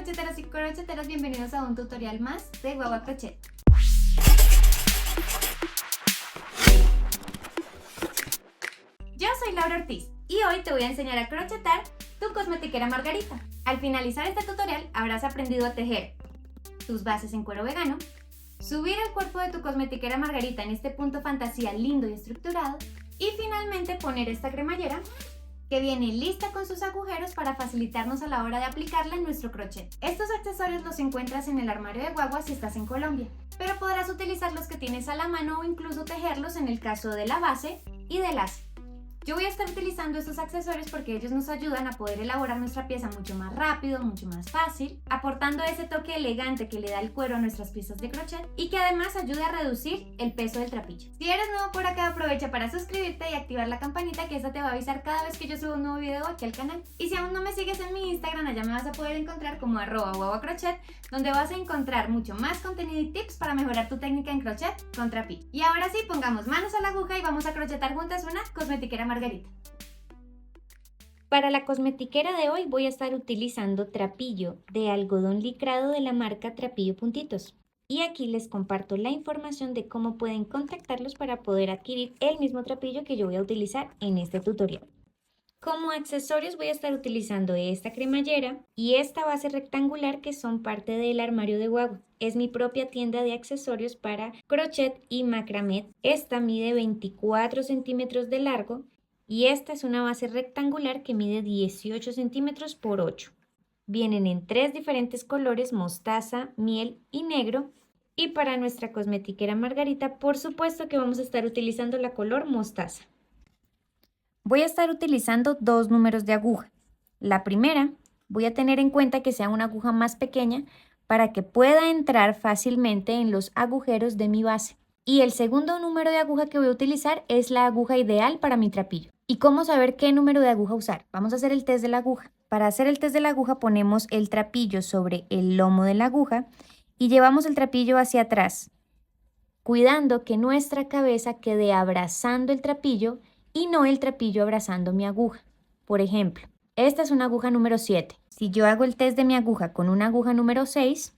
crocheteros y crocheteras, bienvenidos a un tutorial más de Guagua Crochet. Yo soy Laura Ortiz y hoy te voy a enseñar a crochetar tu cosmetiquera Margarita. Al finalizar este tutorial habrás aprendido a tejer tus bases en cuero vegano, subir el cuerpo de tu cosmetiquera Margarita en este punto fantasía lindo y estructurado y finalmente poner esta cremallera que viene lista con sus agujeros para facilitarnos a la hora de aplicarla en nuestro crochet. Estos accesorios los encuentras en el armario de Guagua si estás en Colombia, pero podrás utilizar los que tienes a la mano o incluso tejerlos en el caso de la base y del lazo. Yo voy a estar utilizando estos accesorios porque ellos nos ayudan a poder elaborar nuestra pieza mucho más rápido, mucho más fácil, aportando ese toque elegante que le da el cuero a nuestras piezas de crochet y que además ayuda a reducir el peso del trapillo. Si eres nuevo por acá, aprovecha para suscribirte y activar la campanita, que esa te va a avisar cada vez que yo subo un nuevo video aquí al canal. Y si aún no me sigues en mi Instagram, allá me vas a poder encontrar como @guaguacrochet, donde vas a encontrar mucho más contenido y tips para mejorar tu técnica en crochet con trapillo. Y ahora sí, pongamos manos a la aguja y vamos a crochetar juntas una cosmetiquera Margarita. Para la cosmetiquera de hoy voy a estar utilizando trapillo de algodón licrado de la marca Trapillo Puntitos. Y aquí les comparto la información de cómo pueden contactarlos para poder adquirir el mismo trapillo que yo voy a utilizar en este tutorial. Como accesorios voy a estar utilizando esta cremallera y esta base rectangular que son parte del armario de Guagua. Es mi propia tienda de accesorios para crochet y macramé. Esta mide 24 centímetros de largo y esta es una base rectangular que mide 18 centímetros por 8. Vienen en 3 diferentes colores: mostaza, miel y negro. Y para nuestra cosmetiquera Margarita, por supuesto que vamos a estar utilizando la color mostaza. Voy a estar utilizando 2 números de aguja. La primera, voy a tener en cuenta que sea una aguja más pequeña para que pueda entrar fácilmente en los agujeros de mi base. Y el segundo número de aguja que voy a utilizar es la aguja ideal para mi trapillo. ¿Y cómo saber qué número de aguja usar? Vamos a hacer el test de la aguja. Para hacer el test de la aguja ponemos el trapillo sobre el lomo de la aguja y llevamos el trapillo hacia atrás, cuidando que nuestra cabeza quede abrazando el trapillo y no el trapillo abrazando mi aguja. Por ejemplo, esta es una aguja número 7. Si yo hago el test de mi aguja con una aguja número 6,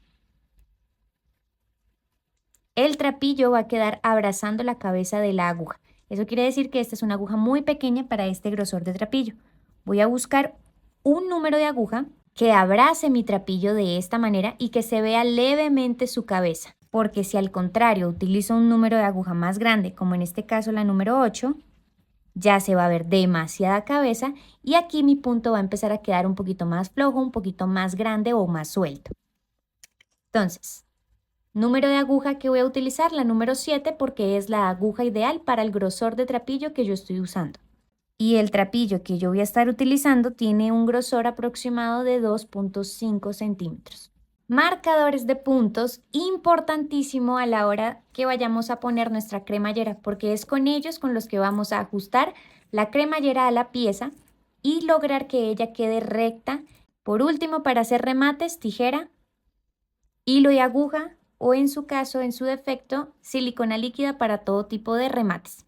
el trapillo va a quedar abrazando la cabeza de la aguja. Eso quiere decir que esta es una aguja muy pequeña para este grosor de trapillo. Voy a buscar un número de aguja que abrace mi trapillo de esta manera y que se vea levemente su cabeza. Porque si al contrario utilizo un número de aguja más grande, como en este caso la número 8, ya se va a ver demasiada cabeza y aquí mi punto va a empezar a quedar un poquito más flojo, un poquito más grande o más suelto. Entonces, número de aguja que voy a utilizar, la número 7, porque es la aguja ideal para el grosor de trapillo que yo estoy usando. Y el trapillo que yo voy a estar utilizando tiene un grosor aproximado de 2.5 centímetros. Marcadores de puntos, importantísimo a la hora que vayamos a poner nuestra cremallera, porque es con ellos con los que vamos a ajustar la cremallera a la pieza y lograr que ella quede recta. Por último, para hacer remates, tijera, hilo y aguja, o en su caso, en su defecto, silicona líquida para todo tipo de remates.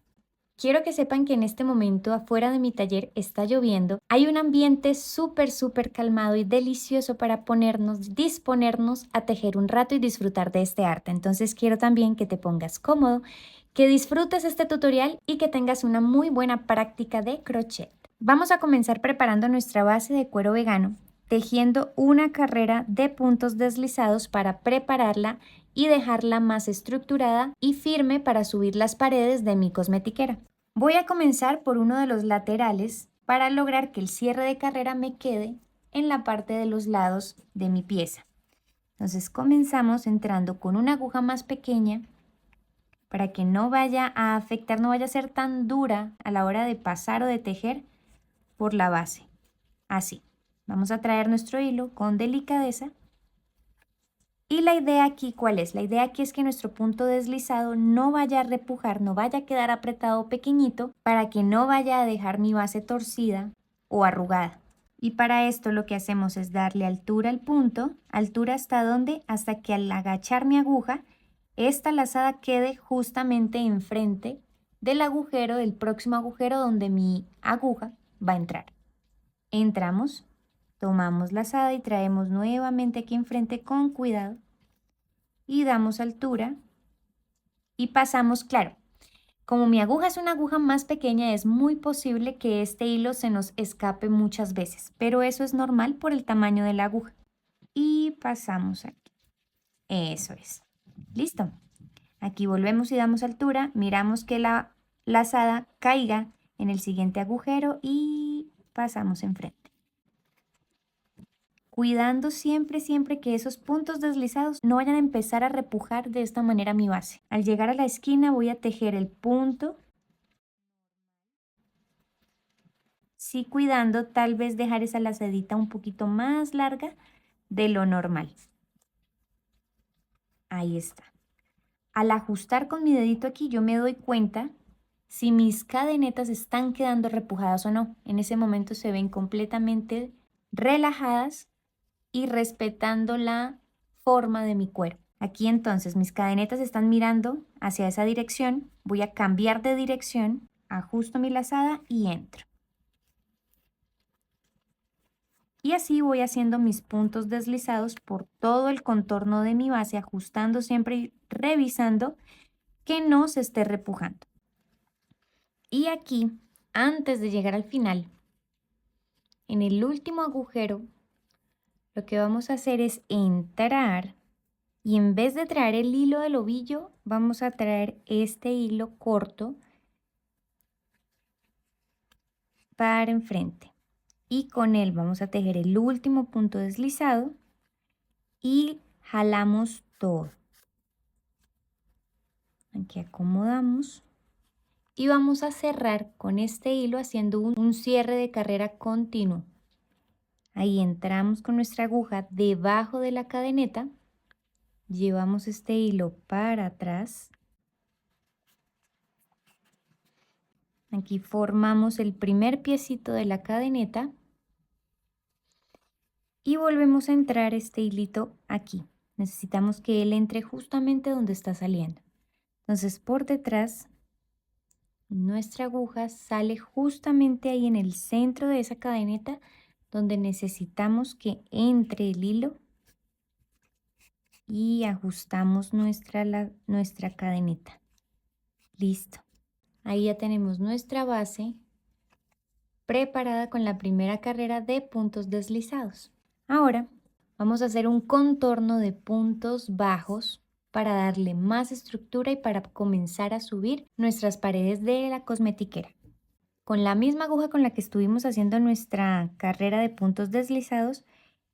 Quiero que sepan que en este momento afuera de mi taller está lloviendo. Hay un ambiente súper calmado y delicioso para disponernos a tejer un rato y disfrutar de este arte. Entonces quiero también que te pongas cómodo, que disfrutes este tutorial y que tengas una muy buena práctica de crochet. Vamos a comenzar preparando nuestra base de cuero vegano, tejiendo una carrera de puntos deslizados para prepararla y dejarla más estructurada y firme para subir las paredes de mi cosmetiquera. Voy a comenzar por uno de los laterales para lograr que el cierre de carrera me quede en la parte de los lados de mi pieza. Entonces comenzamos entrando con una aguja más pequeña para que no vaya a afectar, no vaya a ser tan dura a la hora de pasar o de tejer por la base. Así. Vamos a traer nuestro hilo con delicadeza. Y la idea aquí, ¿cuál es? La idea aquí es que nuestro punto deslizado no vaya a repujar, no vaya a quedar apretado pequeñito para que no vaya a dejar mi base torcida o arrugada. Y para esto lo que hacemos es darle altura al punto, altura hasta donde, hasta que al agachar mi aguja, esta lazada quede justamente enfrente del agujero, del próximo agujero donde mi aguja va a entrar. Entramos Tomamos la lazada y traemos nuevamente aquí enfrente con cuidado y damos altura y pasamos, claro, como mi aguja es una aguja más pequeña, es muy posible que este hilo se nos escape muchas veces, pero eso es normal por el tamaño de la aguja. Y pasamos aquí. Eso es. Listo. Aquí volvemos y damos altura, miramos que la lazada caiga en el siguiente agujero y pasamos enfrente. Cuidando siempre, siempre que esos puntos deslizados no vayan a empezar a repujar de esta manera mi base. Al llegar a la esquina voy a tejer el punto. Sí, cuidando tal vez dejar esa lazadita un poquito más larga de lo normal. Ahí está. Al ajustar con mi dedito aquí yo me doy cuenta si mis cadenetas están quedando repujadas o no. En ese momento se ven completamente relajadas y respetando la forma de mi cuerpo. Aquí entonces mis cadenetas están mirando hacia esa dirección. Voy a cambiar de dirección, ajusto mi lazada y entro. Y así voy haciendo mis puntos deslizados por todo el contorno de mi base, ajustando siempre y revisando que no se esté repujando. Y aquí, antes de llegar al final, en el último agujero, lo que vamos a hacer es entrar y en vez de traer el hilo del ovillo, vamos a traer este hilo corto para enfrente. Y con él vamos a tejer el último punto deslizado y jalamos todo. Aquí acomodamos y vamos a cerrar con este hilo haciendo un cierre de carrera continuo. Ahí entramos con nuestra aguja debajo de la cadeneta, llevamos este hilo para atrás. Aquí formamos el primer piecito de la cadeneta y volvemos a entrar este hilito aquí. Necesitamos que él entre justamente donde está saliendo. Entonces por detrás nuestra aguja sale justamente ahí en el centro de esa cadeneta donde necesitamos que entre el hilo y ajustamos nuestra cadeneta. Listo. Ahí ya tenemos nuestra base preparada con la primera carrera de puntos deslizados. Ahora vamos a hacer un contorno de puntos bajos para darle más estructura y para comenzar a subir nuestras paredes de la cosmetiquera. Con la misma aguja con la que estuvimos haciendo nuestra carrera de puntos deslizados,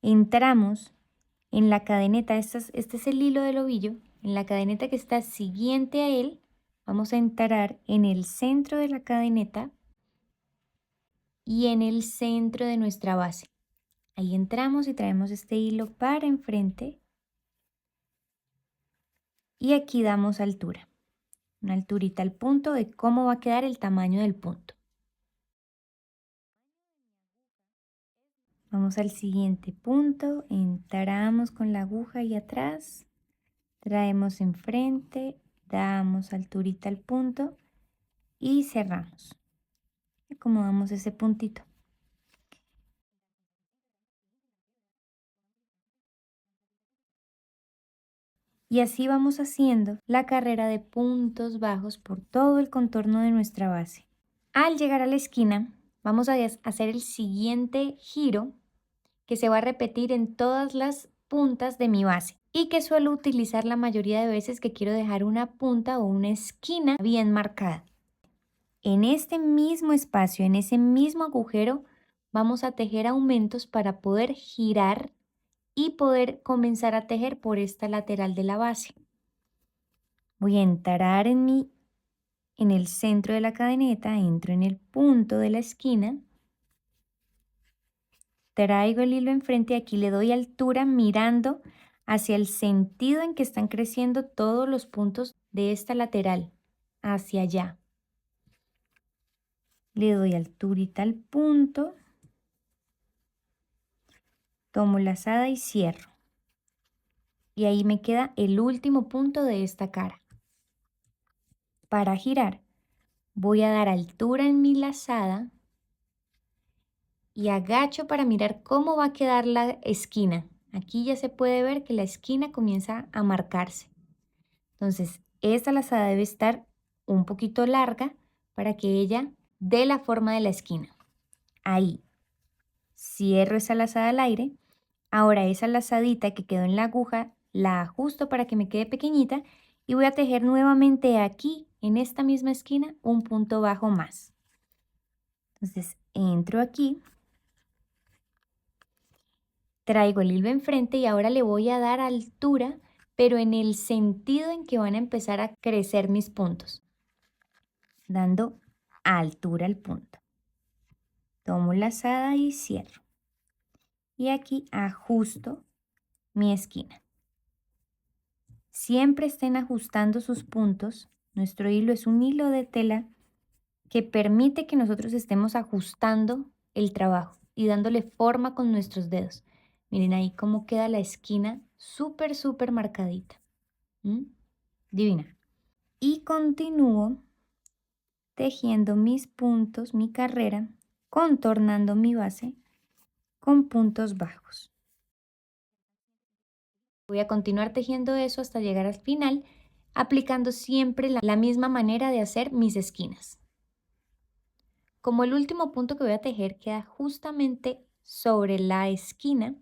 entramos en la cadeneta, este es el hilo del ovillo, en la cadeneta que está siguiente a él, vamos a entrar en el centro de la cadeneta y en el centro de nuestra base. Ahí entramos y traemos este hilo para enfrente y aquí damos altura, una alturita al punto de cómo va a quedar el tamaño del punto. Vamos al siguiente punto, entramos con la aguja ahí atrás, traemos enfrente, damos alturita al punto y cerramos. Acomodamos ese puntito. Y así vamos haciendo la carrera de puntos bajos por todo el contorno de nuestra base. Al llegar a la esquina, vamos a hacer el siguiente giro que se va a repetir en todas las puntas de mi base y que suelo utilizar la mayoría de veces que quiero dejar una punta o una esquina bien marcada. En este mismo espacio, en ese mismo agujero, vamos a tejer aumentos para poder girar y poder comenzar a tejer por esta lateral de la base. Voy a entrar en el centro de la cadeneta, entro en el punto de la esquina, traigo el hilo enfrente y aquí le doy altura mirando hacia el sentido en que están creciendo todos los puntos de esta lateral, hacia allá. Le doy alturita al punto, tomo lazada y cierro. Y ahí me queda el último punto de esta cara. Para girar, voy a dar altura en mi lazada y agacho para mirar cómo va a quedar la esquina. Aquí ya se puede ver que la esquina comienza a marcarse. Entonces, esta lazada debe estar un poquito larga para que ella dé la forma de la esquina. Ahí. Cierro esa lazada al aire. Ahora esa lazadita que quedó en la aguja la ajusto para que me quede pequeñita y voy a tejer nuevamente aquí, en esta misma esquina, un punto bajo más. Entonces, entro aquí. Traigo el hilo enfrente y ahora le voy a dar altura, pero en el sentido en que van a empezar a crecer mis puntos, dando altura al punto. Tomo lazada y cierro. Y aquí ajusto mi esquina. Siempre estén ajustando sus puntos. Nuestro hilo es un hilo de tela que permite que nosotros estemos ajustando el trabajo y dándole forma con nuestros dedos. Miren ahí cómo queda la esquina súper, súper marcadita. Divina. Y continúo tejiendo mis puntos, mi carrera, contornando mi base con puntos bajos. Voy a continuar tejiendo eso hasta llegar al final, aplicando siempre la misma manera de hacer mis esquinas. Como el último punto que voy a tejer queda justamente sobre la esquina,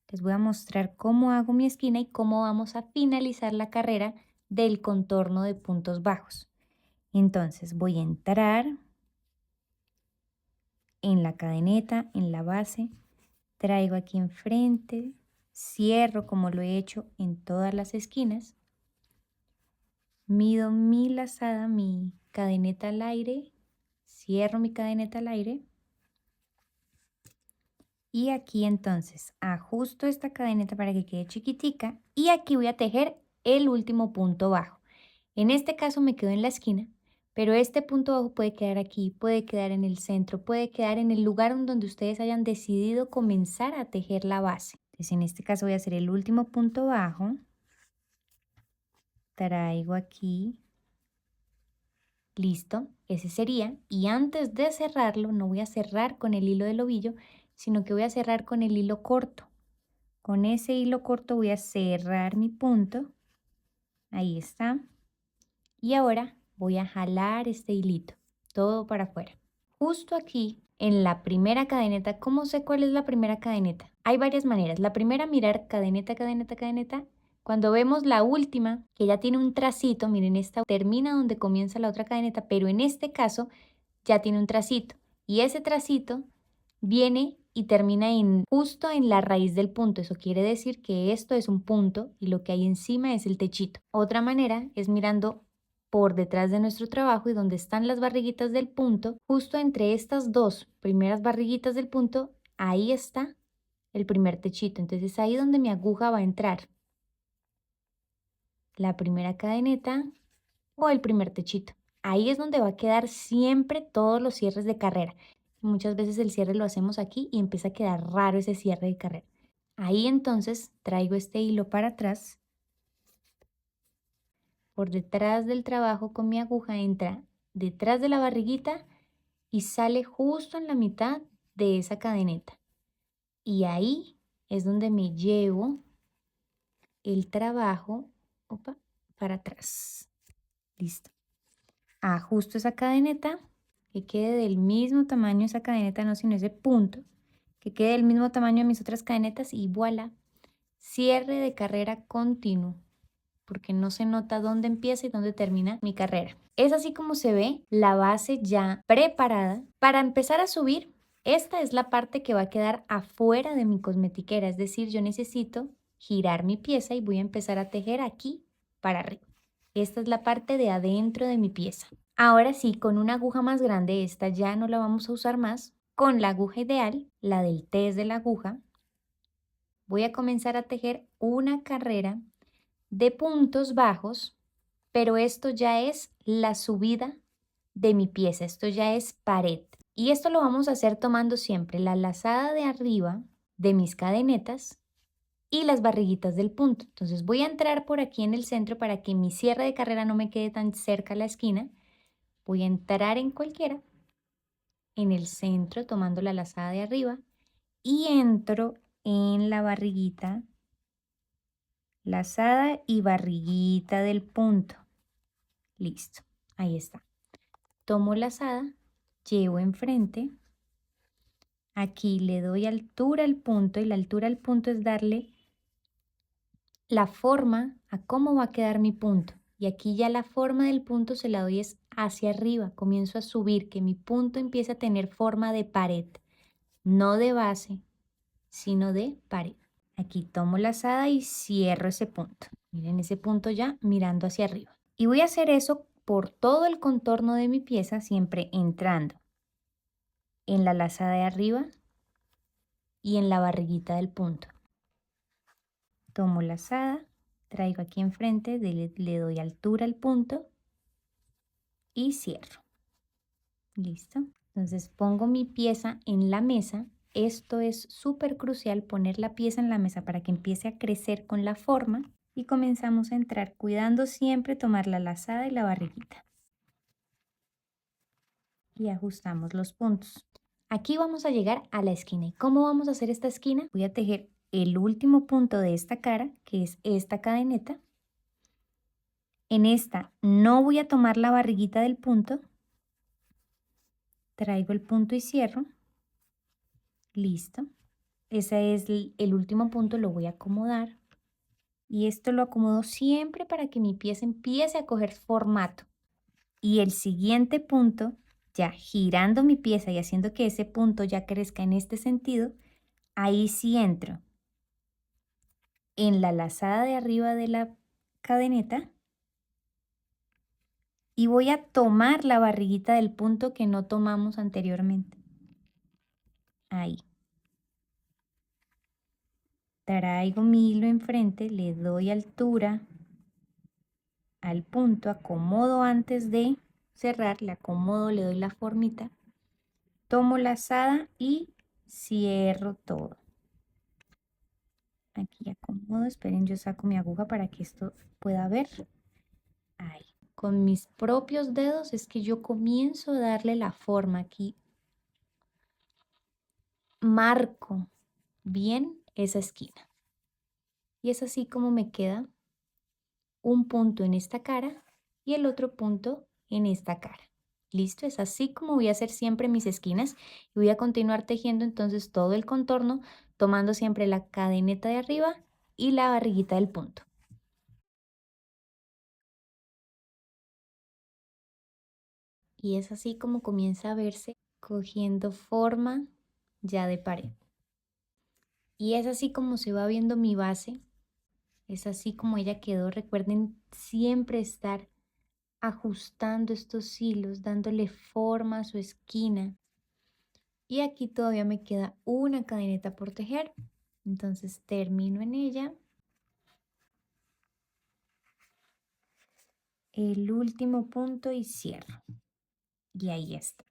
les voy a mostrar cómo hago mi esquina y cómo vamos a finalizar la carrera del contorno de puntos bajos. Entonces voy a entrar en la cadeneta, en la base, traigo aquí enfrente, cierro como lo he hecho en todas las esquinas, mido mi lazada, mi cadeneta al aire, cierro mi cadeneta al aire y aquí entonces ajusto esta cadeneta para que quede chiquitica y aquí voy a tejer el último punto bajo. En este caso me quedo en la esquina, pero este punto bajo puede quedar aquí, puede quedar en el centro, puede quedar en el lugar donde ustedes hayan decidido comenzar a tejer la base. Entonces en este caso voy a hacer el último punto bajo, traigo aquí, listo, ese sería, y antes de cerrarlo no voy a cerrar con el hilo del ovillo, sino que voy a cerrar con el hilo corto. Con ese hilo corto voy a cerrar mi punto, ahí está, y ahora voy a jalar este hilito, todo para afuera. Justo aquí, en la primera cadeneta, ¿cómo sé cuál es la primera cadeneta? Hay varias maneras. La primera, mirar cadeneta, cadeneta, cadeneta. Cuando vemos la última, que ya tiene un tracito, miren, esta termina donde comienza la otra cadeneta, pero en este caso ya tiene un tracito. Y ese tracito viene y termina justo en la raíz del punto. Eso quiere decir que esto es un punto y lo que hay encima es el techito. Otra manera es mirando por detrás de nuestro trabajo y donde están las barriguitas del punto, justo entre estas dos primeras barriguitas del punto, ahí está el primer techito. Entonces es ahí donde mi aguja va a entrar. La primera cadeneta o el primer techito. Ahí es donde va a quedar siempre todos los cierres de carrera. Muchas veces el cierre lo hacemos aquí y empieza a quedar raro ese cierre de carrera. Ahí entonces traigo este hilo para atrás. Por detrás del trabajo con mi aguja entra detrás de la barriguita y sale justo en la mitad de esa cadeneta. Y ahí es donde me llevo el trabajo para atrás. Listo. Ajusto esa cadeneta, que quede del mismo tamaño esa cadeneta, no sino ese punto, que quede del mismo tamaño de mis otras cadenetas y voilà, cierre de carrera continuo, porque no se nota dónde empieza y dónde termina mi carrera. Es así como se ve la base ya preparada. Para empezar a subir, esta es la parte que va a quedar afuera de mi cosmetiquera, es decir, yo necesito girar mi pieza y voy a empezar a tejer aquí para arriba. Esta es la parte de adentro de mi pieza. Ahora sí, con una aguja más grande, esta ya no la vamos a usar más. Con la aguja ideal, la del test de la aguja, voy a comenzar a tejer una carrera de puntos bajos, pero esto ya es la subida de mi pieza, esto ya es pared. Y esto lo vamos a hacer tomando siempre la lazada de arriba de mis cadenetas y las barriguitas del punto. Entonces voy a entrar por aquí en el centro para que mi cierre de carrera no me quede tan cerca a la esquina. Voy a entrar en cualquiera en el centro tomando la lazada de arriba y entro en la barriguita, lazada y barriguita del punto. Listo, ahí está. Tomo lazada, llevo enfrente, aquí le doy altura al punto y la altura al punto es darle la forma a cómo va a quedar mi punto. Y aquí ya la forma del punto se la doy es hacia arriba, comienzo a subir, que mi punto empiece a tener forma de pared, no de base, sino de pared. Aquí tomo lazada y cierro ese punto. Miren ese punto ya mirando hacia arriba. Y voy a hacer eso por todo el contorno de mi pieza, siempre entrando en la lazada de arriba y en la barriguita del punto. Tomo lazada, traigo aquí enfrente, le doy altura al punto y cierro. Listo. Entonces pongo mi pieza en la mesa. Esto es súper crucial, poner la pieza en la mesa para que empiece a crecer con la forma. Y comenzamos a entrar, cuidando siempre tomar la lazada y la barriguita. Y ajustamos los puntos. Aquí vamos a llegar a la esquina. ¿Y cómo vamos a hacer esta esquina? Voy a tejer el último punto de esta cara, que es esta cadeneta. En esta no voy a tomar la barriguita del punto. Traigo el punto y cierro. Listo. Ese es el último punto, lo voy a acomodar. Y esto lo acomodo siempre para que mi pieza empiece a coger formato. Y el siguiente punto, ya girando mi pieza y haciendo que ese punto ya crezca en este sentido, ahí sí entro en la lazada de arriba de la cadeneta y voy a tomar la barriguita del punto que no tomamos anteriormente. Ahí. Traigo mi hilo enfrente, le doy altura al punto, acomodo antes de cerrar, le acomodo, le doy la formita, tomo lazada y cierro todo. Aquí acomodo, esperen, yo saco mi aguja para que esto pueda ver. Ahí. Con mis propios dedos es que yo comienzo a darle la forma aquí. Marco bien esa esquina. Y es así como me queda un punto en esta cara y el otro punto en esta cara. Listo, es así como voy a hacer siempre mis esquinas y voy a continuar tejiendo entonces todo el contorno, tomando siempre la cadeneta de arriba y la barriguita del punto. Y es así como comienza a verse cogiendo forma ya de pared. Y es así como se va viendo mi base, es así como ella quedó. Recuerden siempre estar ajustando estos hilos, dándole forma a su esquina. Y aquí todavía me queda una cadeneta por tejer, entonces termino en ella. El último punto y cierro. Y ahí está.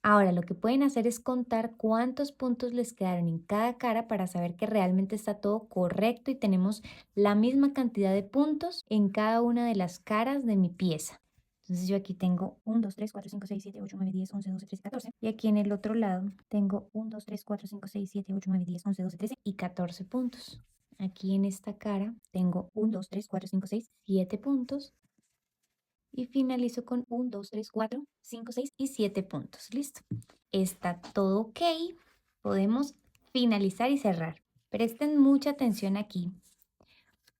Ahora lo que pueden hacer es contar cuántos puntos les quedaron en cada cara para saber que realmente está todo correcto y tenemos la misma cantidad de puntos en cada una de las caras de mi pieza. Entonces yo aquí tengo 1, 2, 3, 4, 5, 6, 7, 8, 9, 10, 11, 12, 13, 14. Y aquí en el otro lado tengo 1, 2, 3, 4, 5, 6, 7, 8, 9, 10, 11, 12, 13 y 14 puntos. Aquí en esta cara tengo 1, 2, 3, 4, 5, 6, 7 puntos. Y finalizo con 1, 2, 3, 4, 5, 6 y 7 puntos. Listo. Está todo ok. Podemos finalizar y cerrar. Presten mucha atención aquí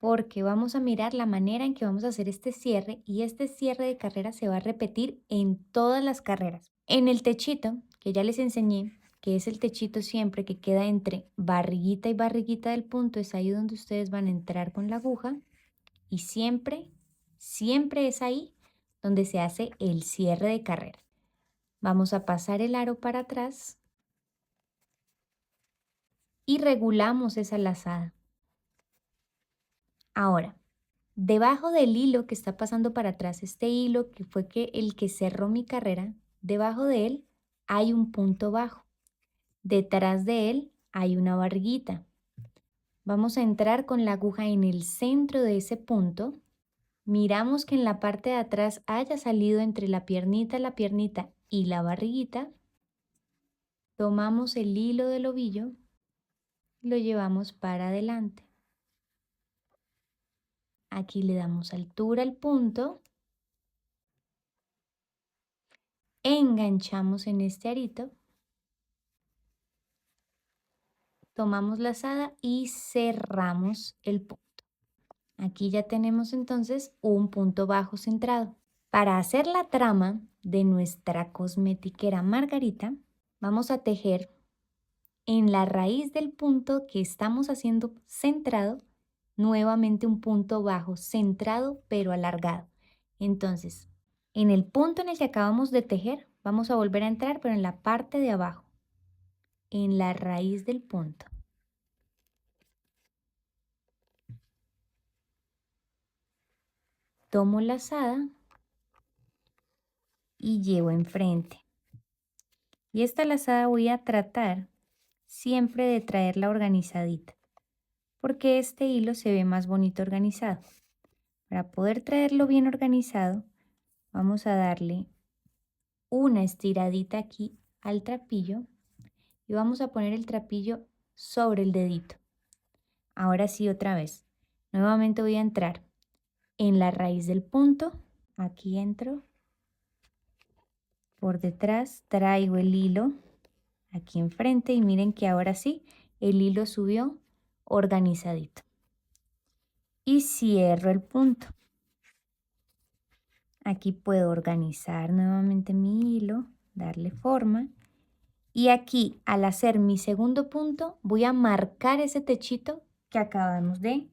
porque vamos a mirar la manera en que vamos a hacer este cierre y este cierre de carrera se va a repetir en todas las carreras. En el techito, que ya les enseñé, que es el techito siempre que queda entre barriguita y barriguita del punto, es ahí donde ustedes van a entrar con la aguja y siempre es ahí donde se hace el cierre de carrera. Vamos a pasar el aro para atrás y regulamos esa lazada. Ahora, debajo del hilo que está pasando para atrás, este hilo que fue el que cerró mi carrera, debajo de él hay un punto bajo. Detrás de él hay una barriguita. Vamos a entrar con la aguja en el centro de ese punto. Miramos que en la parte de atrás haya salido entre la piernita y la barriguita, tomamos el hilo del ovillo y lo llevamos para adelante. Aquí le damos altura al punto, enganchamos en este arito, tomamos la lazada y cerramos el punto. Aquí ya tenemos entonces un punto bajo centrado. Para hacer la trama de nuestra cosmetiquera Margarita, vamos a tejer en la raíz del punto que estamos haciendo centrado, nuevamente un punto bajo centrado pero alargado. Entonces, en el punto en el que acabamos de tejer, vamos a volver a entrar pero en la parte de abajo, en la raíz del punto. Tomo lazada y llevo enfrente. Y esta lazada voy a tratar siempre de traerla organizadita, porque este hilo se ve más bonito organizado. Para poder traerlo bien organizado, vamos a darle una estiradita aquí al trapillo y vamos a poner el trapillo sobre el dedito. Ahora sí, otra vez. Nuevamente voy a entrar en la raíz del punto. Aquí entro. Por detrás traigo el hilo aquí enfrente y miren que ahora sí, el hilo subió organizadito. Y cierro el punto. Aquí puedo organizar nuevamente mi hilo, darle forma. Y aquí, al hacer mi segundo punto, voy a marcar ese techito que acabamos de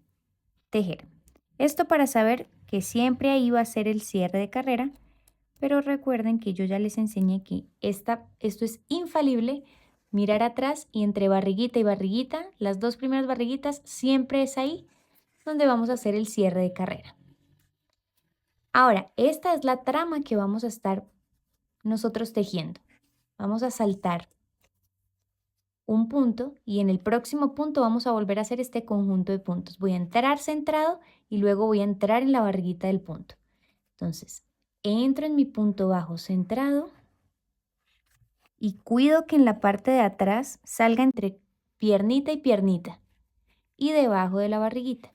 tejer. Esto para saber que siempre ahí va a ser el cierre de carrera, pero recuerden que yo ya les enseñé que esto es infalible, mirar atrás y entre barriguita y barriguita, las dos primeras barriguitas, siempre es ahí donde vamos a hacer el cierre de carrera. Ahora, esta es la trama que vamos a estar nosotros tejiendo. Vamos a saltar un punto y en el próximo punto vamos a volver a hacer este conjunto de puntos. Voy a entrar centrado y luego voy a entrar en la barriguita del punto. Entonces, entro en mi punto bajo centrado y cuido que en la parte de atrás salga entre piernita y piernita y debajo de la barriguita.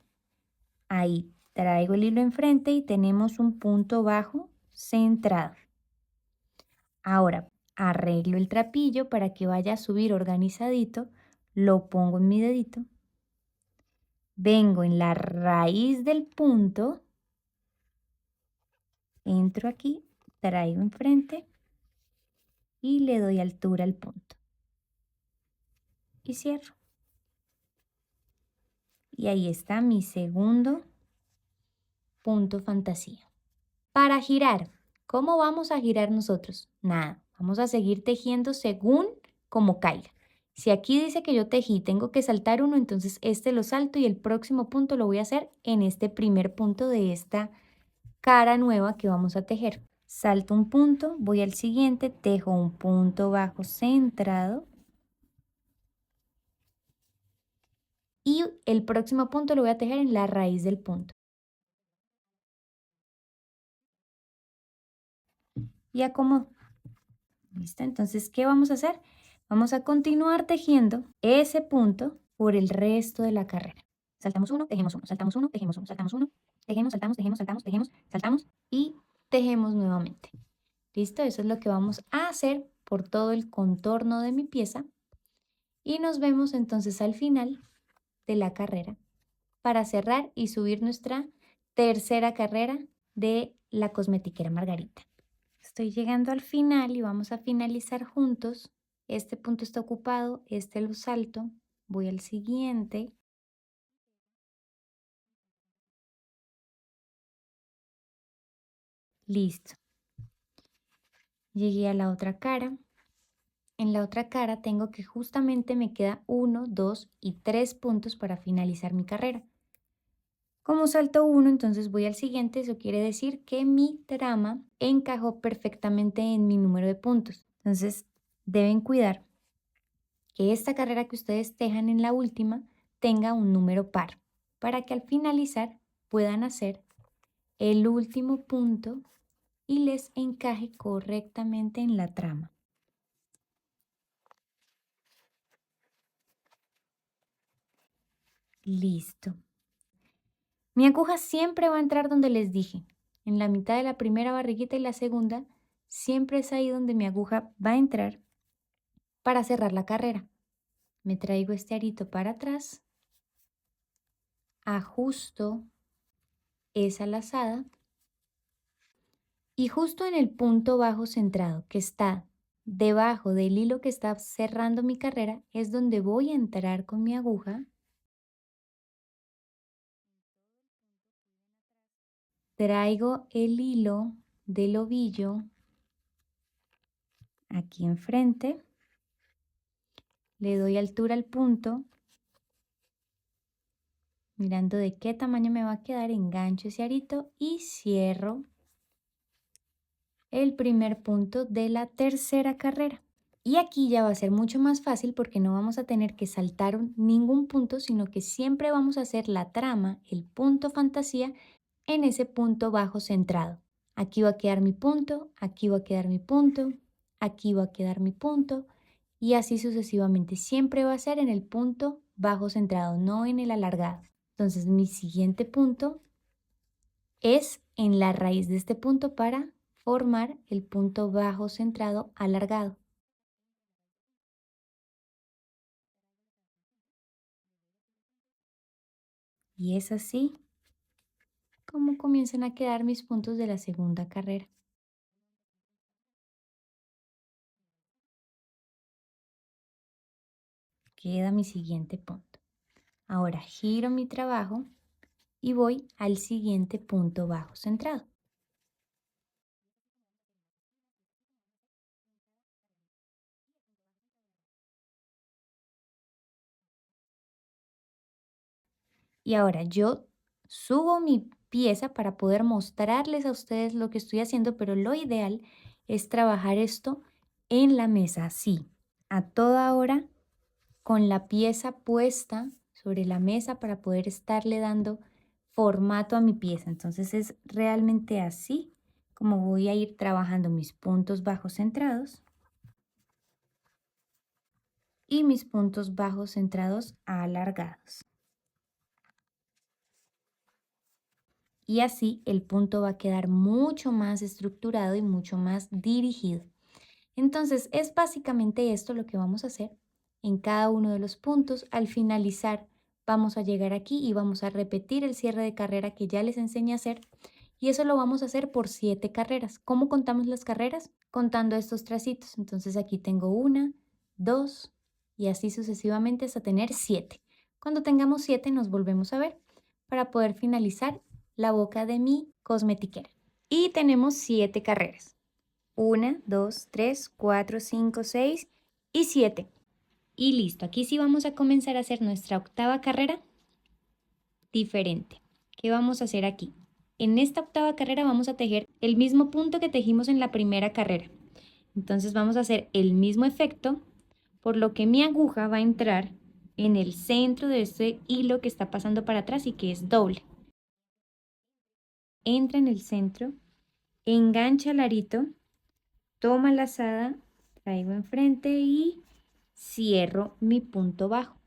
Ahí traigo el hilo enfrente y tenemos un punto bajo centrado. Ahora, arreglo el trapillo para que vaya a subir organizadito, lo pongo en mi dedito, vengo en la raíz del punto, entro aquí, traigo enfrente y le doy altura al punto y cierro. Y ahí está mi segundo punto fantasía. Para girar, ¿cómo vamos a girar nosotros? Nada, vamos a seguir tejiendo según como caiga. Si aquí dice que yo tejí, tengo que saltar uno, entonces este lo salto y el próximo punto lo voy a hacer en este primer punto de esta cara nueva que vamos a tejer. Salto un punto, voy al siguiente, tejo un punto bajo centrado y el próximo punto lo voy a tejer en la raíz del punto. Y acomodo. ¿Listo? Entonces, ¿qué vamos a hacer? Vamos a continuar tejiendo ese punto por el resto de la carrera. Saltamos uno, tejemos uno, saltamos uno, tejemos uno, saltamos uno, tejemos, saltamos, tejemos, saltamos, tejemos, saltamos y tejemos nuevamente. ¿Listo? Eso es lo que vamos a hacer por todo el contorno de mi pieza. Y nos vemos entonces al final de la carrera para cerrar y subir nuestra tercera carrera de la cosmetiquera Margarita. Estoy llegando al final y vamos a finalizar juntos. Este punto está ocupado, este lo salto, voy al siguiente. Listo. Llegué a la otra cara. En la otra cara tengo que justamente me queda 1, 2 y 3 puntos para finalizar mi carrera. Como salto uno, entonces voy al siguiente. Eso quiere decir que mi trama encajó perfectamente en mi número de puntos. Entonces, deben cuidar que esta carrera que ustedes tejan en la última tenga un número par, para que al finalizar puedan hacer el último punto y les encaje correctamente en la trama. Listo. Mi aguja siempre va a entrar donde les dije, en la mitad de la primera barriguita y la segunda, siempre es ahí donde mi aguja va a entrar para cerrar la carrera. Me traigo este arito para atrás, ajusto esa lazada y justo en el punto bajo centrado que está debajo del hilo que está cerrando mi carrera es donde voy a entrar con mi aguja. Traigo el hilo del ovillo aquí enfrente, le doy altura al punto, mirando de qué tamaño me va a quedar, engancho ese arito y cierro el primer punto de la tercera carrera. Y aquí ya va a ser mucho más fácil porque no vamos a tener que saltar ningún punto, sino que siempre vamos a hacer la trama, el punto fantasía, en ese punto bajo centrado. Aquí va a quedar mi punto, aquí va a quedar mi punto, aquí va a quedar mi punto y así sucesivamente. Siempre va a ser en el punto bajo centrado, no en el alargado. Entonces mi siguiente punto es en la raíz de este punto para formar el punto bajo centrado alargado. Y es así como comienzan a quedar mis puntos de la segunda carrera. Queda mi siguiente punto. Ahora giro mi trabajo y voy al siguiente punto bajo centrado. Y ahora yo subo mi pieza para poder mostrarles a ustedes lo que estoy haciendo, pero lo ideal es trabajar esto en la mesa, así, a toda hora, con la pieza puesta sobre la mesa para poder estarle dando formato a mi pieza. Entonces es realmente así como voy a ir trabajando mis puntos bajos centrados y mis puntos bajos centrados alargados. Y así el punto va a quedar mucho más estructurado y mucho más dirigido. Entonces es básicamente esto lo que vamos a hacer en cada uno de los puntos. Al finalizar vamos a llegar aquí y vamos a repetir el cierre de carrera que ya les enseñé a hacer y eso lo vamos a hacer por 7 carreras. ¿Cómo contamos las carreras? Contando estos tracitos. Entonces aquí tengo 1, 2 y así sucesivamente hasta tener 7. Cuando tengamos 7 nos volvemos a ver para poder finalizar la boca de mi cosmetiquera. Y tenemos 7 carreras. 1, 2, 3, 4, 5, 6 y 7. Y listo, aquí sí vamos a comenzar a hacer nuestra octava carrera diferente. ¿Qué vamos a hacer aquí? En esta octava carrera vamos a tejer el mismo punto que tejimos en la primera carrera. Entonces vamos a hacer el mismo efecto, por lo que mi aguja va a entrar en el centro de este hilo que está pasando para atrás y que es doble. Entra en el centro, engancha el arito, toma la lazada, traigo enfrente y cierro mi punto bajo.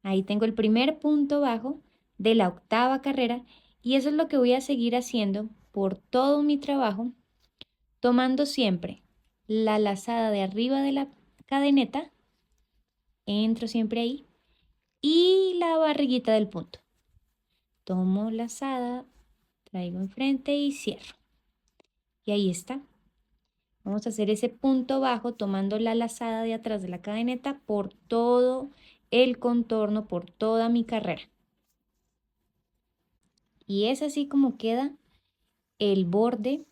Ahí tengo el primer punto bajo de la octava carrera y eso es lo que voy a seguir haciendo por todo mi trabajo, tomando siempre la lazada de arriba de la cadeneta, entro siempre ahí, y la barriguita del punto. Tomo lazada, traigo enfrente y cierro. Y ahí está. Vamos a hacer ese punto bajo tomando la lazada de atrás de la cadeneta por todo el contorno, por toda mi carrera. Y es así como queda el borde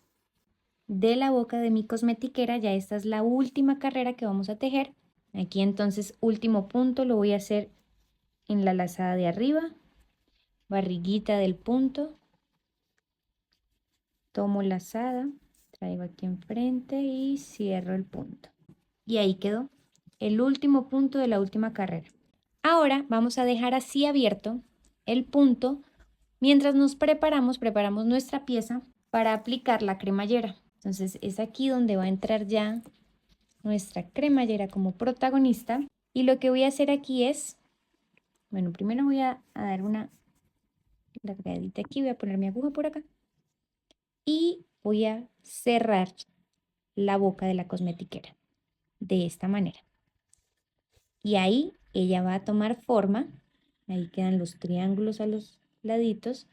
de la boca de mi cosmetiquera. Ya esta es la última carrera que vamos a tejer. Aquí entonces último punto lo voy a hacer en la lazada de arriba, barriguita del punto, tomo lazada, traigo aquí enfrente y cierro el punto. Y ahí quedó el último punto de la última carrera. Ahora vamos a dejar así abierto el punto mientras nos preparamos nuestra pieza para aplicar la cremallera. Entonces es aquí donde va a entrar ya nuestra cremallera como protagonista. Y lo que voy a hacer aquí es, bueno, primero voy a dar una largadita aquí, voy a poner mi aguja por acá y voy a cerrar la boca de la cosmetiquera de esta manera. Y ahí ella va a tomar forma, ahí quedan los triángulos a los laditos,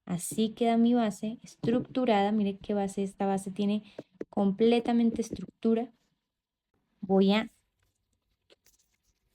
así queda mi base estructurada. Mire qué base, esta base tiene completamente estructura. Voy a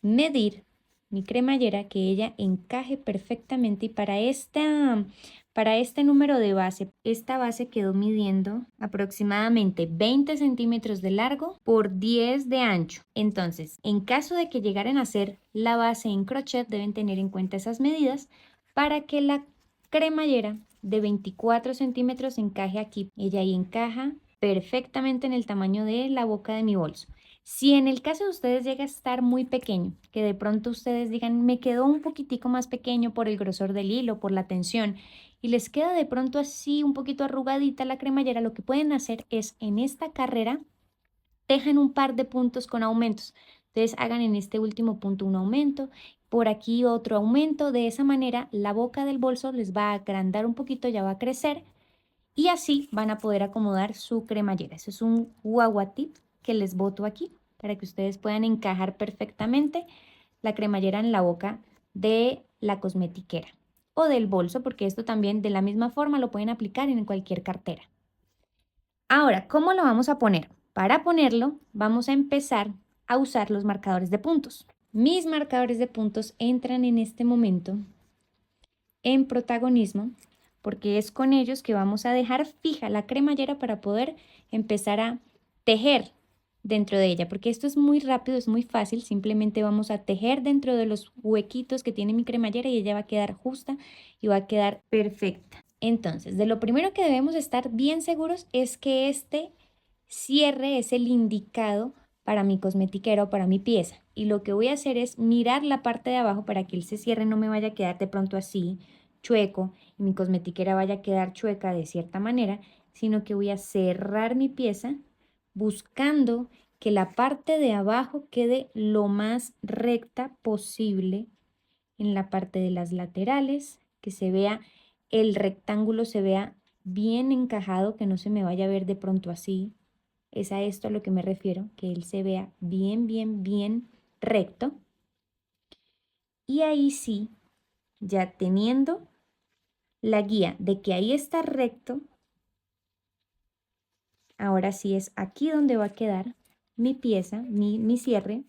medir mi cremallera que ella encaje perfectamente, y para este número de base, esta base quedó midiendo aproximadamente 20 centímetros de largo por 10 de ancho. Entonces, en caso de que llegaran a hacer la base en crochet, deben tener en cuenta esas medidas para que la cremallera de 24 centímetros encaje aquí. Ella ahí encaja perfectamente en el tamaño de la boca de mi bolso. Si en el caso de ustedes llega a estar muy pequeño, que de pronto ustedes digan, me quedó un poquitico más pequeño por el grosor del hilo, por la tensión, y les queda de pronto así un poquito arrugadita la cremallera, lo que pueden hacer es en esta carrera, tejan un par de puntos con aumentos. Entonces hagan en este último punto un aumento, por aquí otro aumento. De esa manera la boca del bolso les va a agrandar un poquito, ya va a crecer, y así van a poder acomodar su cremallera. Eso es un guagua tip que les boto aquí para que ustedes puedan encajar perfectamente la cremallera en la boca de la cosmetiquera o del bolso, porque esto también de la misma forma lo pueden aplicar en cualquier cartera. Ahora, ¿cómo lo vamos a poner? Para ponerlo, vamos a empezar a usar los marcadores de puntos. Mis marcadores de puntos entran en este momento en protagonismo, porque es con ellos que vamos a dejar fija la cremallera para poder empezar a tejer dentro de ella, porque esto es muy rápido, es muy fácil. Simplemente vamos a tejer dentro de los huequitos que tiene mi cremallera y ella va a quedar justa y va a quedar perfecta. Entonces, de lo primero que debemos estar bien seguros es que este cierre es el indicado para mi cosmetiquera o para mi pieza. Y lo que voy a hacer es mirar la parte de abajo para que ese cierre no me vaya a quedar de pronto así, chueco, y mi cosmetiquera vaya a quedar chueca de cierta manera, sino que voy a cerrar mi pieza buscando que la parte de abajo quede lo más recta posible en la parte de las laterales, que se vea el rectángulo, se vea bien encajado, que no se me vaya a ver de pronto así. Es a esto a lo que me refiero, que él se vea bien, bien, bien recto. Y ahí sí, ya teniendo la guía de que ahí está recto, ahora sí es aquí donde va a quedar mi pieza, mi cierre,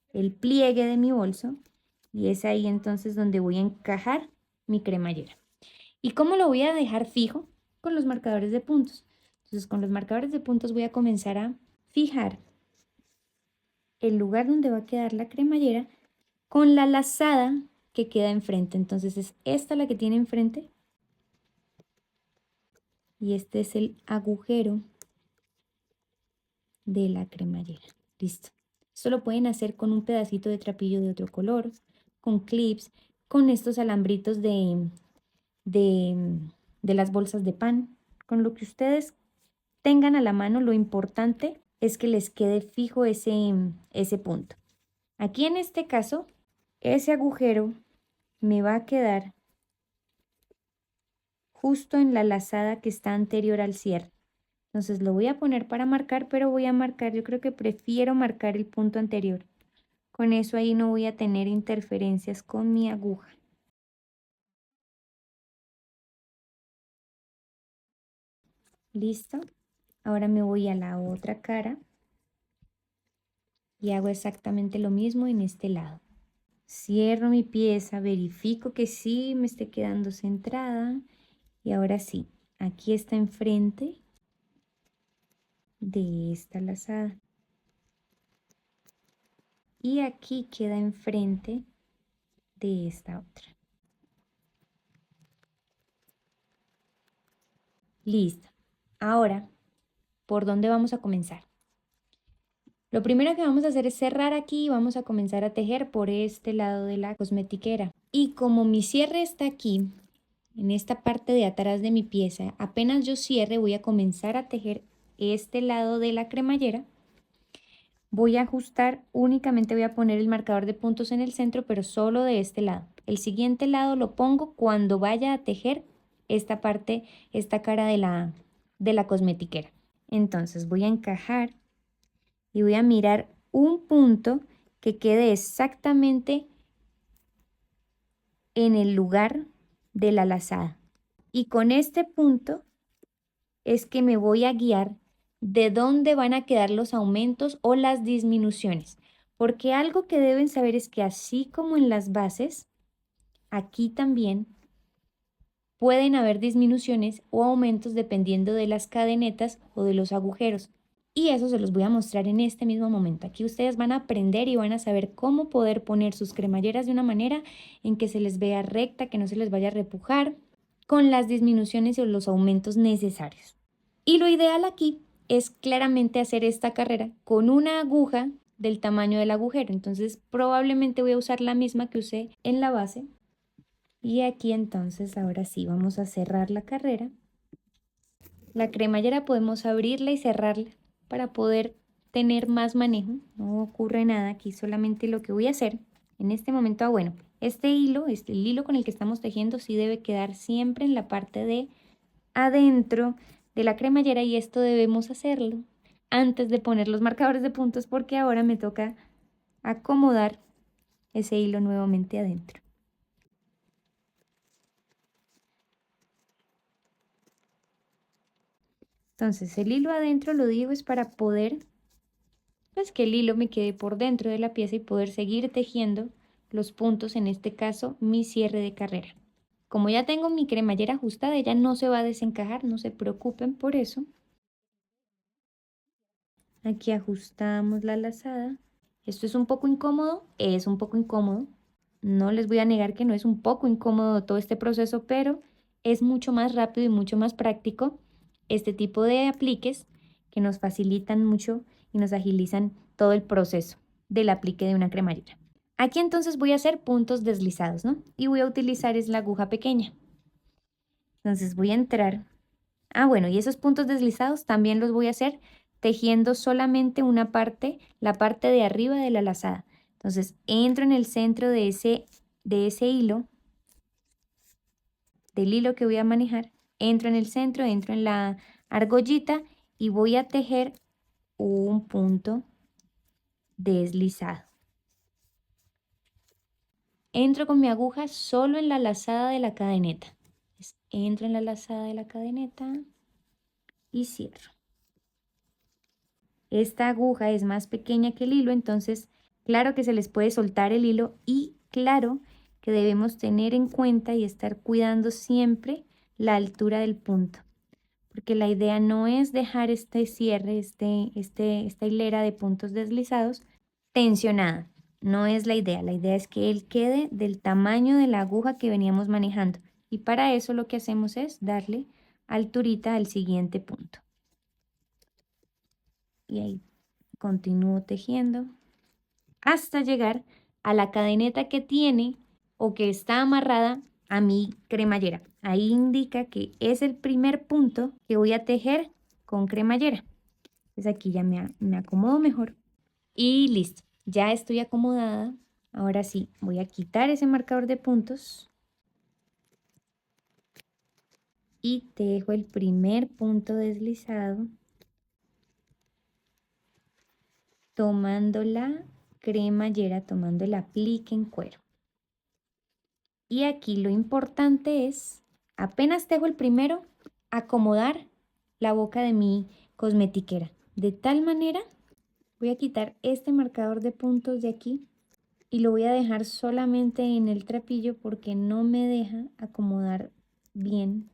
el pliegue de mi bolso, y es ahí entonces donde voy a encajar mi cremallera. ¿Y cómo lo voy a dejar fijo? Con los marcadores de puntos. Entonces, con los marcadores de puntos voy a comenzar a fijar el lugar donde va a quedar la cremallera con la lazada que queda enfrente. Entonces es esta la que tiene enfrente y este es el agujero de la cremallera. Listo. Esto lo pueden hacer con un pedacito de trapillo de otro color, con clips, con estos alambritos de, de las bolsas de pan, con lo que ustedes tengan a la mano. Lo importante es que les quede fijo ese punto. Aquí en este caso, ese agujero me va a quedar justo en la lazada que está anterior al cierre. Entonces lo voy a poner para marcar, pero voy a marcar, yo creo que prefiero marcar el punto anterior. Con eso ahí no voy a tener interferencias con mi aguja. ¿Listo? Ahora me voy a la otra cara y hago exactamente lo mismo en este lado. Cierro mi pieza, verifico que sí me esté quedando centrada y ahora sí, aquí está enfrente de esta lazada y aquí queda enfrente de esta otra. Listo. Ahora, ¿por dónde vamos a comenzar? Lo primero que vamos a hacer es cerrar aquí y vamos a comenzar a tejer por este lado de la cosmetiquera. Y como mi cierre está aquí, en esta parte de atrás de mi pieza, apenas yo cierre, voy a comenzar a tejer este lado de la cremallera. Voy a ajustar, únicamente voy a poner el marcador de puntos en el centro, pero solo de este lado. El siguiente lado lo pongo cuando vaya a tejer esta parte, esta cara de la cosmetiquera. Entonces voy a encajar y voy a mirar un punto que quede exactamente en el lugar de la lazada. Y con este punto es que me voy a guiar de dónde van a quedar los aumentos o las disminuciones. Porque algo que deben saber es que así como en las bases, aquí también pueden haber disminuciones o aumentos dependiendo de las cadenetas o de los agujeros. Y eso se los voy a mostrar en este mismo momento. Aquí ustedes van a aprender y van a saber cómo poder poner sus cremalleras de una manera en que se les vea recta, que no se les vaya a repujar, con las disminuciones o los aumentos necesarios. Y lo ideal aquí es claramente hacer esta carrera con una aguja del tamaño del agujero. Entonces probablemente voy a usar la misma que usé en la base. Y aquí entonces ahora sí vamos a cerrar la carrera. La cremallera podemos abrirla y cerrarla para poder tener más manejo. No ocurre nada aquí, solamente lo que voy a hacer en este momento. Bueno, este hilo, el hilo con el que estamos tejiendo sí debe quedar siempre en la parte de adentro de la cremallera, y esto debemos hacerlo antes de poner los marcadores de puntos, porque ahora me toca acomodar ese hilo nuevamente adentro. Entonces el hilo adentro, lo digo, es para poder, pues, que el hilo me quede por dentro de la pieza y poder seguir tejiendo los puntos, en este caso mi cierre de carrera. Como ya tengo mi cremallera ajustada, ella no se va a desencajar, no se preocupen por eso. Aquí ajustamos la lazada. Esto es un poco incómodo, es un poco incómodo. No les voy a negar que no es un poco incómodo todo este proceso, pero es mucho más rápido y mucho más práctico este tipo de apliques que nos facilitan mucho y nos agilizan todo el proceso del aplique de una cremallera. Aquí entonces voy a hacer puntos deslizados, ¿no? Y voy a utilizar es la aguja pequeña. Entonces voy a entrar. Ah, bueno, y esos puntos deslizados también los voy a hacer tejiendo solamente una parte, la parte de arriba de la lazada. Entonces entro en el centro de ese hilo, del hilo que voy a manejar, entro en el centro, entro en la argollita y voy a tejer un punto deslizado. Entro con mi aguja solo en la lazada de la cadeneta. Entonces, entro en la lazada de la cadeneta y cierro. Esta aguja es más pequeña que el hilo, entonces claro que se les puede soltar el hilo, y claro que debemos tener en cuenta y estar cuidando siempre la altura del punto, porque la idea no es dejar este cierre, esta hilera de puntos deslizados tensionada. No es la idea es que él quede del tamaño de la aguja que veníamos manejando, y para eso lo que hacemos es darle alturita al siguiente punto. Y ahí continúo tejiendo hasta llegar a la cadeneta que tiene o que está amarrada a mi cremallera. Ahí indica que es el primer punto que voy a tejer con cremallera. Entonces aquí ya me acomodo mejor y listo, ya estoy acomodada. Ahora sí, voy a quitar ese marcador de puntos y tejo el primer punto deslizado tomando la cremallera, tomando el aplique en cuero. Y aquí lo importante es, apenas tejo el primero, acomodar la boca de mi cosmetiquera. De tal manera, voy a quitar este marcador de puntos de aquí y lo voy a dejar solamente en el trapillo porque no me deja acomodar bien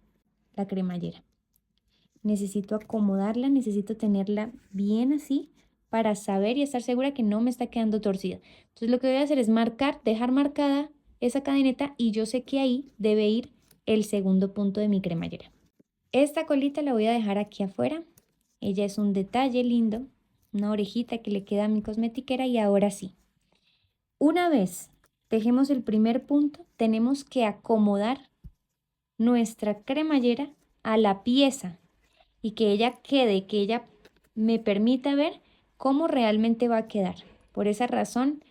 la cremallera. Necesito acomodarla, necesito tenerla bien así para saber y estar segura que no me está quedando torcida. Entonces lo que voy a hacer es marcar, dejar marcada esa cadeneta, y yo sé que ahí debe ir el segundo punto de mi cremallera. Esta colita la voy a dejar aquí afuera. Ella es un detalle lindo, una orejita que le queda a mi cosmetiquera. Y ahora sí, una vez tejemos el primer punto, tenemos que acomodar nuestra cremallera a la pieza y que ella quede, que ella me permita ver cómo realmente va a quedar. Por esa razón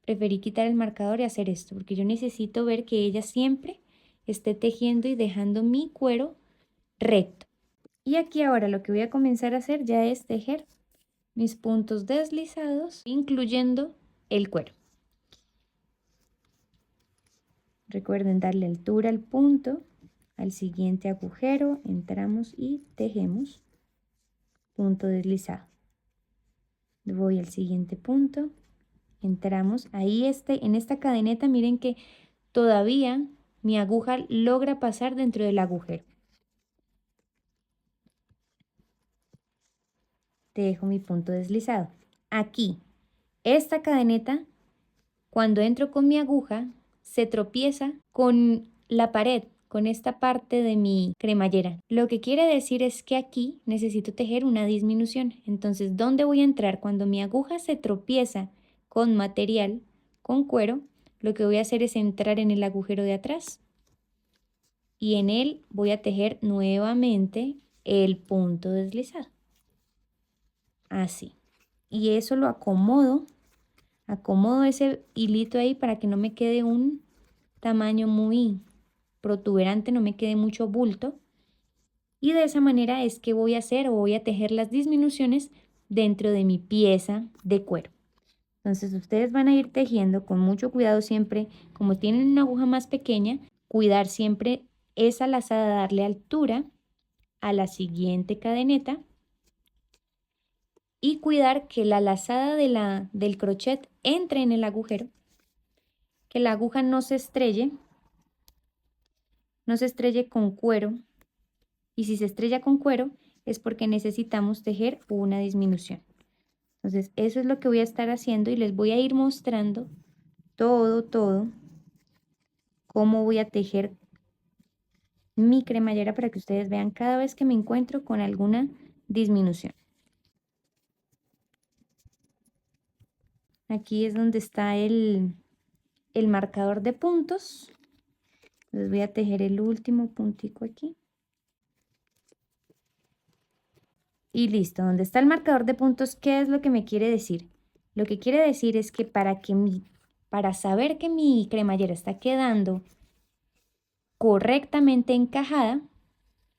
preferí quitar el marcador y hacer esto, porque yo necesito ver que ella siempre esté tejiendo y dejando mi cuero recto. Y aquí ahora lo que voy a comenzar a hacer ya es tejer mis puntos deslizados, incluyendo el cuero. Recuerden darle altura al punto, al siguiente agujero, entramos y tejemos punto deslizado. Voy al siguiente punto, entramos, ahí en esta cadeneta miren que todavía mi aguja logra pasar dentro del agujero. Tejo mi punto deslizado. Aquí, esta cadeneta, cuando entro con mi aguja, se tropieza con la pared, con esta parte de mi cremallera. Lo que quiere decir es que aquí necesito tejer una disminución. Entonces, ¿dónde voy a entrar? Cuando mi aguja se tropieza con material, con cuero, lo que voy a hacer es entrar en el agujero de atrás y en él voy a tejer nuevamente el punto deslizado. Así. Y eso lo acomodo ese hilito ahí para que no me quede un tamaño muy protuberante, no me quede mucho bulto. Y de esa manera es que voy a hacer o voy a tejer las disminuciones dentro de mi pieza de cuero. Entonces ustedes van a ir tejiendo con mucho cuidado siempre, como tienen una aguja más pequeña, cuidar siempre esa lazada, darle altura a la siguiente cadeneta y cuidar que la lazada del crochet entre en el agujero, que la aguja no se estrelle con cuero, y si se estrella con cuero es porque necesitamos tejer una disminución. Entonces eso es lo que voy a estar haciendo y les voy a ir mostrando todo cómo voy a tejer mi cremallera para que ustedes vean cada vez que me encuentro con alguna disminución. Aquí es donde está el marcador de puntos. Les voy a tejer el último puntico aquí. Y listo, donde está el marcador de puntos, ¿qué es lo que me quiere decir? Lo que quiere decir es que para saber que mi cremallera está quedando correctamente encajada,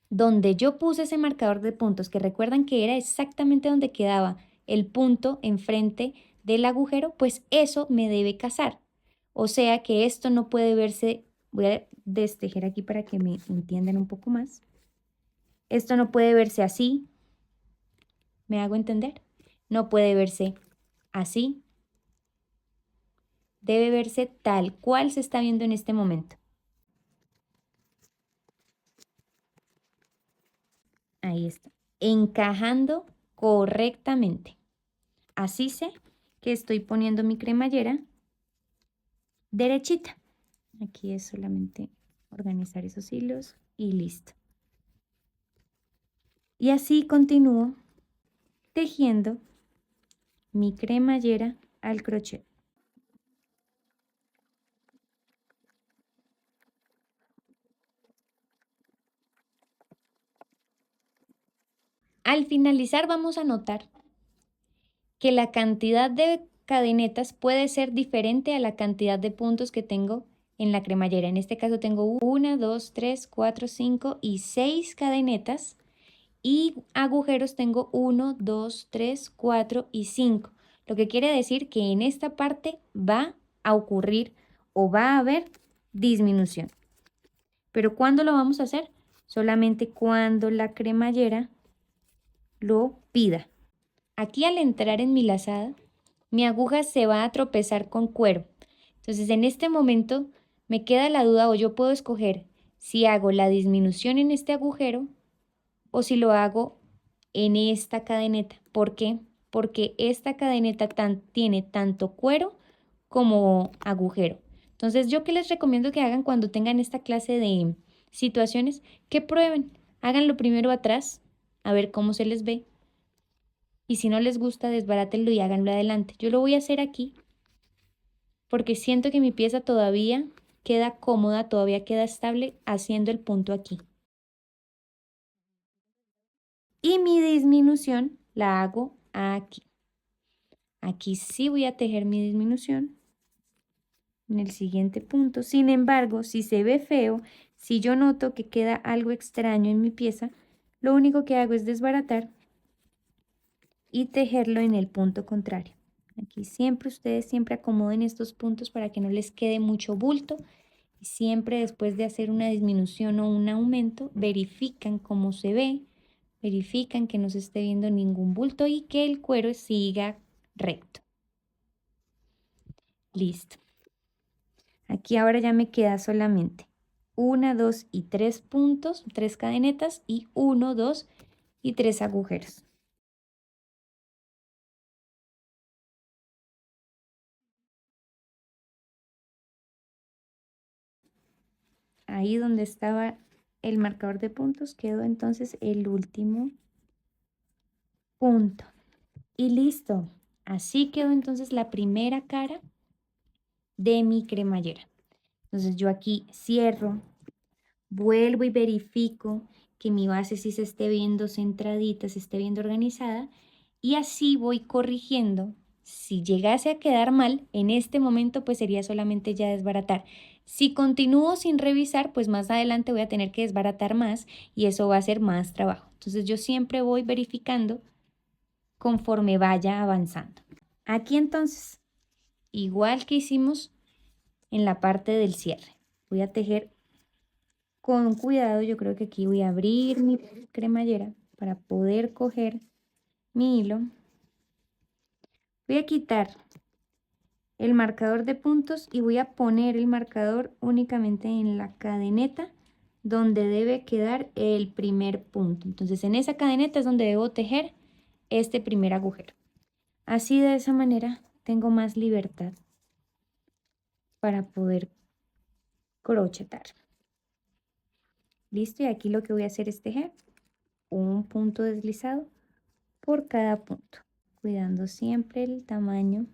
donde yo puse ese marcador de puntos, que recuerdan que era exactamente donde quedaba el punto enfrente del agujero, pues eso me debe casar. O sea que esto no puede verse, voy a destejer aquí para que me entiendan un poco más. Esto no puede verse así, ¿me hago entender? No puede verse así. Debe verse tal cual se está viendo en este momento. Ahí está. Encajando correctamente. Así sé que estoy poniendo mi cremallera derechita. Aquí es solamente organizar esos hilos y listo. Y así continúo tejiendo mi cremallera al crochet. Al finalizar vamos a notar que la cantidad de cadenetas puede ser diferente a la cantidad de puntos que tengo en la cremallera. En este caso tengo 1, 2, 3, 4, 5 y 6 cadenetas y agujeros tengo 1, 2, 3, 4 y 5. Lo que quiere decir que en esta parte va a ocurrir o va a haber disminución. ¿Pero cuándo lo vamos a hacer? Solamente cuando la cremallera lo pida. Aquí al entrar en mi lazada, mi aguja se va a tropezar con cuero. Entonces en este momento me queda la duda o yo puedo escoger si hago la disminución en este agujero o si lo hago en esta cadeneta. ¿Por qué? Porque esta cadeneta tiene tanto cuero como agujero. Entonces, ¿yo qué les recomiendo que hagan cuando tengan esta clase de situaciones? Que prueben. Háganlo primero atrás, a ver cómo se les ve. Y si no les gusta, desbarátenlo y háganlo adelante. Yo lo voy a hacer aquí porque siento que mi pieza todavía queda cómoda, todavía queda estable haciendo el punto aquí. Y mi disminución la hago aquí. Aquí sí voy a tejer mi disminución en el siguiente punto. Sin embargo, si se ve feo, si yo noto que queda algo extraño en mi pieza, lo único que hago es desbaratar y tejerlo en el punto contrario. Aquí ustedes siempre acomoden estos puntos para que no les quede mucho bulto. Y siempre después de hacer una disminución o un aumento, verifican cómo se ve, verifican que no se esté viendo ningún bulto y que el cuero siga recto. Listo. Aquí ahora ya me queda solamente 1, 2 y 3 puntos, 3 cadenetas y 1, 2 y 3 agujeros. Ahí donde estaba el marcador de puntos quedó entonces el último punto. Y listo. Así quedó entonces la primera cara de mi cremallera. Entonces yo aquí cierro, vuelvo y verifico que mi base sí se esté viendo centradita, se esté viendo organizada y así voy corrigiendo. Si llegase a quedar mal, en este momento pues sería solamente ya desbaratar. Si continúo sin revisar, pues más adelante voy a tener que desbaratar más y eso va a ser más trabajo. Entonces yo siempre voy verificando conforme vaya avanzando. Aquí entonces, igual que hicimos en la parte del cierre, voy a tejer con cuidado. Yo creo que aquí voy a abrir mi cremallera para poder coger mi hilo. Voy a quitar el marcador de puntos y voy a poner el marcador únicamente en la cadeneta donde debe quedar el primer punto. Entonces en esa cadeneta es donde debo tejer este primer agujero. Así de esa manera tengo más libertad para poder crochetar. Listo, y aquí lo que voy a hacer es tejer un punto deslizado por cada punto, cuidando siempre el tamaño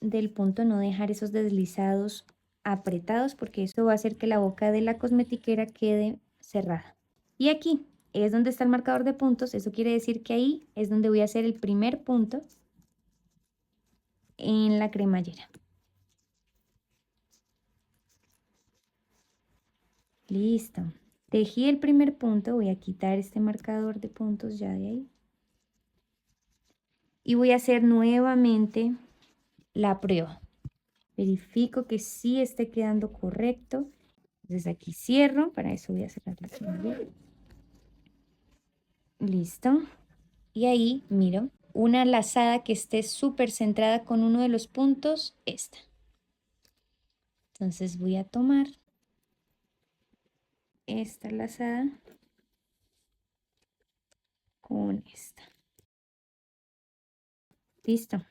del punto, no dejar esos deslizados apretados porque eso va a hacer que la boca de la cosmetiquera quede cerrada. Y aquí es donde está el marcador de puntos, eso quiere decir que ahí es donde voy a hacer el primer punto en la cremallera. Listo. Tejí el primer punto, voy a quitar este marcador de puntos ya de ahí. Y voy a hacer nuevamente la prueba. Verifico que sí esté quedando correcto. Entonces aquí cierro, para eso voy a cerrar la cremallera. Listo. Y ahí miro una lazada que esté súper centrada con uno de los puntos, esta. Entonces voy a tomar esta lazada con esta. Listo.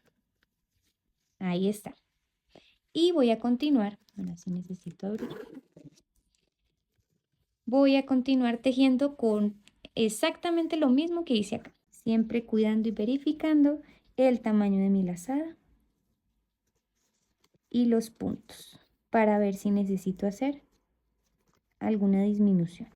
Ahí está. Y voy a continuar. Ahora sí necesito abrir. Voy a continuar tejiendo con exactamente lo mismo que hice acá. Siempre cuidando y verificando el tamaño de mi lazada y los puntos para ver si necesito hacer alguna disminución.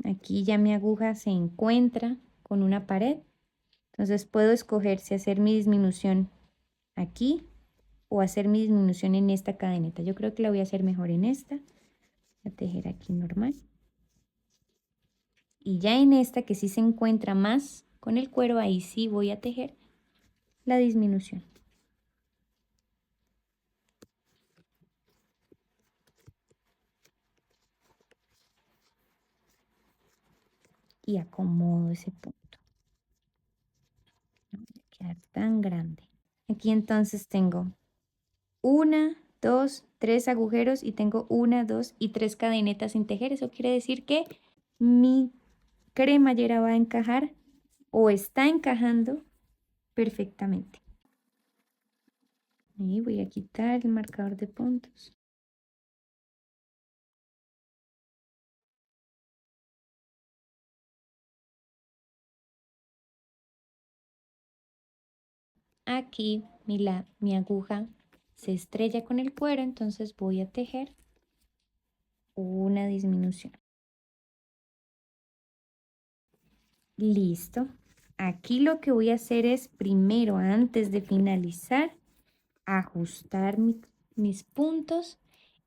Aquí ya mi aguja se encuentra con una pared, entonces puedo escoger si hacer mi disminución aquí o hacer mi disminución en esta cadeneta. Yo creo que la voy a hacer mejor en esta. Voy a tejer aquí normal. Y ya en esta que sí se encuentra más con el cuero, ahí sí voy a tejer la disminución. Y acomodo ese punto. No va a quedar tan grande. Aquí entonces tengo 1, 2, 3 agujeros y tengo 1, 2 y 3 cadenetas sin tejer. Eso quiere decir que mi cremallera va a encajar o está encajando perfectamente. Y voy a quitar el marcador de puntos. aquí mi aguja se estrella con el cuero, entonces voy a tejer una disminución. Listo. Aquí lo que voy a hacer es primero, antes de finalizar, ajustar mis puntos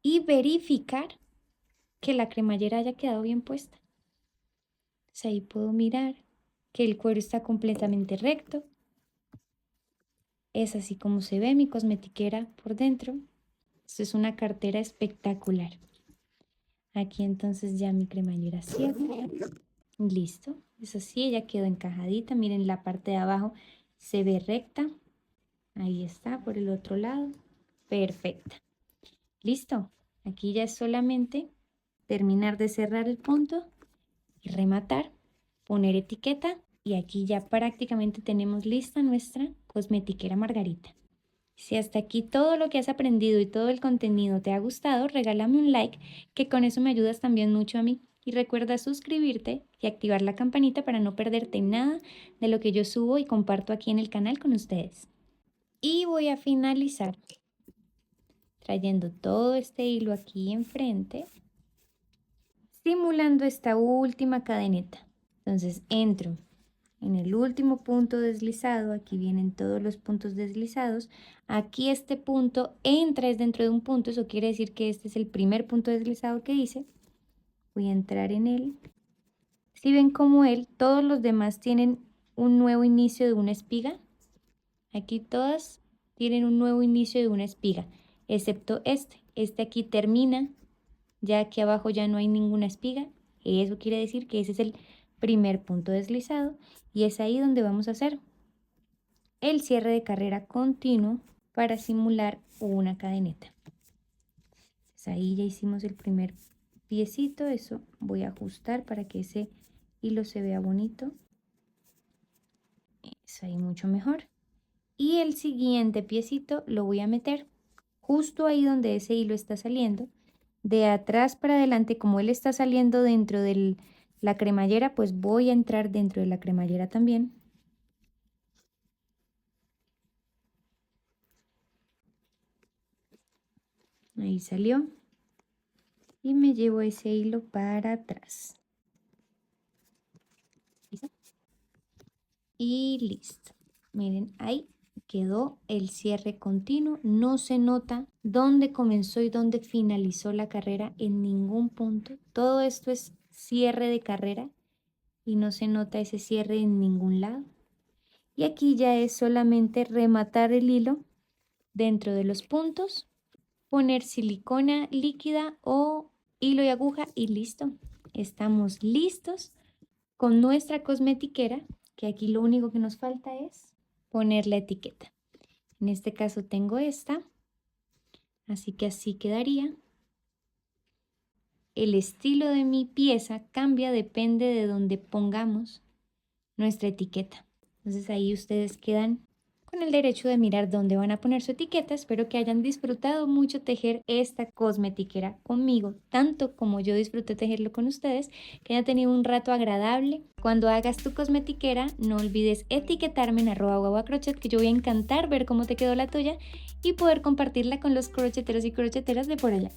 y verificar que la cremallera haya quedado bien puesta. Entonces ahí puedo mirar que el cuero está completamente recto. Es así como se ve mi cosmetiquera por dentro. Esto es una cartera espectacular. Aquí entonces ya mi cremallera cierra. Listo. Es así, ella quedó encajadita. Miren, la parte de abajo se ve recta. Ahí está, por el otro lado. Perfecta. Listo. Aquí ya es solamente terminar de cerrar el punto y rematar, poner etiqueta y aquí ya prácticamente tenemos lista nuestra cosmetiquera Margarita. Si hasta aquí todo lo que has aprendido y todo el contenido te ha gustado, regálame un like, que con eso me ayudas también mucho a mí. Y recuerda suscribirte y activar la campanita para no perderte nada de lo que yo subo y comparto aquí en el canal con ustedes. Y voy a finalizar trayendo todo este hilo aquí enfrente, simulando esta última cadeneta. Entonces entro en el último punto deslizado, aquí vienen todos los puntos deslizados, aquí este punto entra dentro de un punto, eso quiere decir que este es el primer punto deslizado que hice. Voy a entrar en él. Si ven como todos los demás tienen un nuevo inicio de una espiga. Aquí todas tienen un nuevo inicio de una espiga, excepto este. Este aquí termina, ya aquí abajo ya no hay ninguna espiga. Eso quiere decir que ese es el primer punto deslizado y es ahí donde vamos a hacer el cierre de carrera continuo para simular una cadeneta. Entonces ahí ya hicimos el primer piecito, eso voy a ajustar para que ese hilo se vea bonito. Es ahí mucho mejor. Y el siguiente piecito lo voy a meter justo ahí donde ese hilo está saliendo. De atrás para adelante, como él está saliendo dentro de la cremallera, pues voy a entrar dentro de la cremallera también. Ahí salió. Y me llevo ese hilo para atrás. ¿Listo? Y listo. Miren, ahí quedó el cierre continuo. No se nota dónde comenzó y dónde finalizó la carrera en ningún punto. Todo esto es cierre de carrera y no se nota ese cierre en ningún lado. Y aquí ya es solamente rematar el hilo dentro de los puntos, poner silicona líquida o hilo y aguja y listo. Estamos listos con nuestra cosmetiquera, que aquí lo único que nos falta es poner la etiqueta. En este caso tengo esta, así que así quedaría. El estilo de mi pieza cambia, depende de donde pongamos nuestra etiqueta. Entonces ahí ustedes quedan con el derecho de mirar dónde van a poner su etiqueta. Espero que hayan disfrutado mucho tejer esta cosmetiquera conmigo, tanto como yo disfruté tejerlo con ustedes, que hayan tenido un rato agradable. Cuando hagas tu cosmetiquera, no olvides etiquetarme en @guaguacrochet, que yo voy a encantar ver cómo te quedó la tuya y poder compartirla con los crocheteros y crocheteras de por allá.